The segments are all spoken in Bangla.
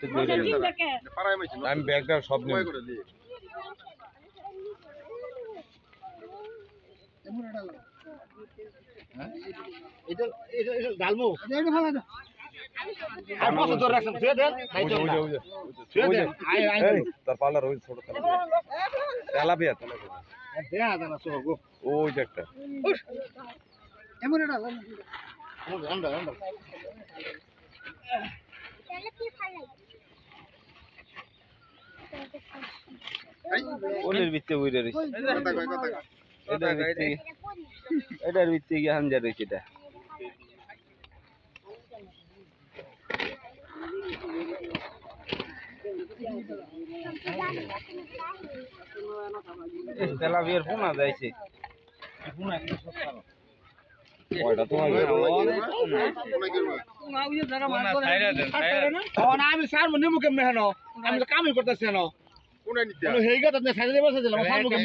একটু ধরে নি আমি ব্যাগটা সব নেব এটা এটা এটা ডালমু এটা ভালো না আর কত দূর রাখছেন ছুঁয়ে দেন ভাই ছুঁয়ে দেন তার পার্লার ওই ছোট তেলাপিয়া দেয়া দানা সব গো ওই যে একটা এমন এটা আন্ডা আন্ডা ওলের ভিতরে উইরে রইছে এটার ভিতরে গিয়ে হামজা রইছে এটা তেলাপিয়ার পোনা যাইছে ওইটা তো আমি স্যার মনে মুখে মেহানো আমি তো কামই করতেছি না এই গাত আপনি সাইডে দেব সাইডে আমার সামনে মুখে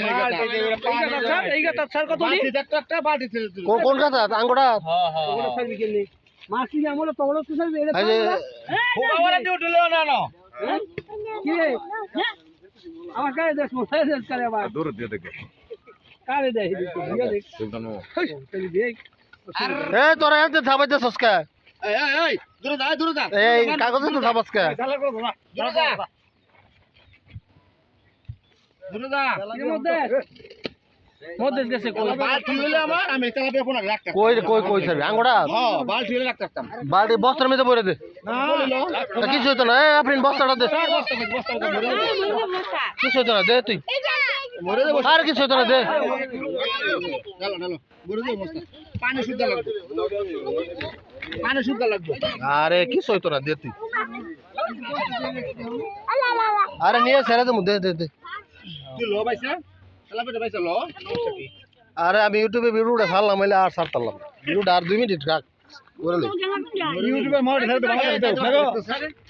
স্যার এই গাত স্যার কত দি একটা বাটি ছিল কোন কথা আঙ্গুড়া হ্যাঁ হ্যাঁ ওটা সাইড গেলি মাছি আমলে তওড় তো সাইড এটা ওরা দিয়ে উঠলো না না কি রে আমার কাছে দেশ মোসাই দেশ করে আবার দূর দিয়ে দেখে কারে দেই দিয়ে দেখ সুলতানো চলি দেখ এ তোরা এত থাবাইতে সস্কা এই এই দূরে যা এই কাগজে তো থাবাসকা চালা করব না দূরে যা মধ্যে দেশে কই বালতি হইলে আমার আমি তেলাপিয়া পোনা রাখতাম কই কই কই থাকবে আঙ্গুড়া হ্যাঁ বালতি হইলে রাখতাম বাড়ি বস্তার মধ্যে পড়ে দে না বলিলো তা কিছু হতো না এ আপনি বস্তাটা দে বস্তা মরে কিছু হতো না দে তুই মরে দে আর কিছু হতো না দে ডালো মরে দে বস্তা পানি শুদ্ধ লাগবে পানি শুদ্ধ লাগবে আরে কিছু হতো না দে তুই আরে নিয়ে ছেড়ে দে দে দে দে তুই লো বাইছা তেলাপিয়া বাইছা লো আরে আমি ইউটিউবে ভিডিওটা ছাড়লাম এলে আর ছাড়তাম ভিডিওটা আর 2 মিনিট রাখ করে লে ইউটিউবে মার ছেড়ে দে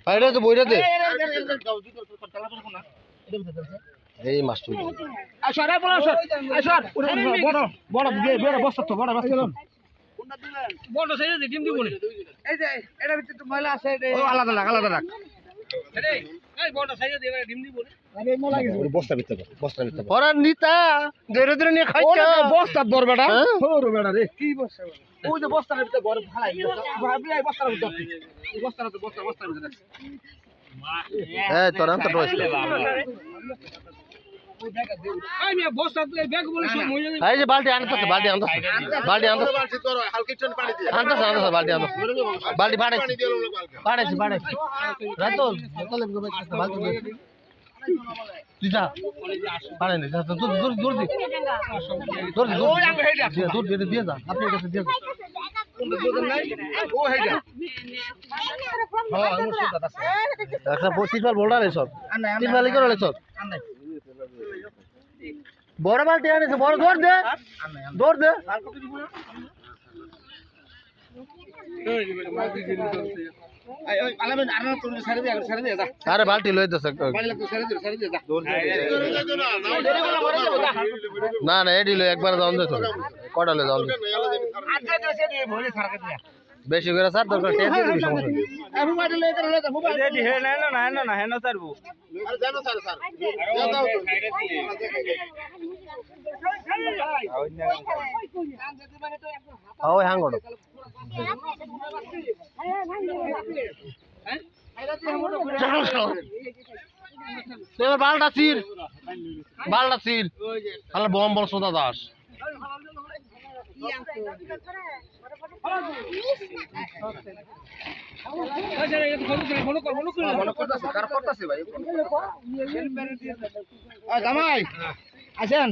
বাইরে তো বইরা দে এই মাস্টার আসর আই বড় আসর বড় বড় বড় বস্তা তো বড় বস্তা বড় সাইজে ডিম দিব নি এই যে এর ভিতরে তো ময়লা আছে ও আলাদা রাখ এই বড় সাইজে দেবে ডিম দিব নি আরে মলা গেছে বস্তা ভিতরে ওরা নিতা ধীরে ধীরে নিয়ে খাইছে বস্তা দর বেটা ওরে বেটা রে কি বস্তা ওই যে বস্তার ভিতরে ঘরে ফালাই ভাবলি এই বস্তার ভিতরে এই বস্তার ভিতরে এই তোরা তো রইছে এই মিয়া বস্তা এই ব্যাগ বলে সব মইলা এই যে বালতি আনতেছে বালতি তোর হালকা চন পানি দে আনতেছে বালতি বালতি পাড়ে রাতো বোতলে বালতি তুই যা পাড়ে নে যা দূর দিয়ে যা আপনার কাছে দিয়ে যা ও হেডা একটা তিরপাল বোল্ডার এসব তিরপালি করে এসব বড় বালতি আনেছে বড় দৌড় দে আরে বালতি লই দে না এডি লই একবার যাও দে তো কটা লই যাও বেশি করে স্যার দরকার টেনশন দিবি সমস্যা হে না হে না সারবো ওই হাঙ্গড় এবার বালটা চির তাহলে বম বল সোদা দাস জামাই আসেন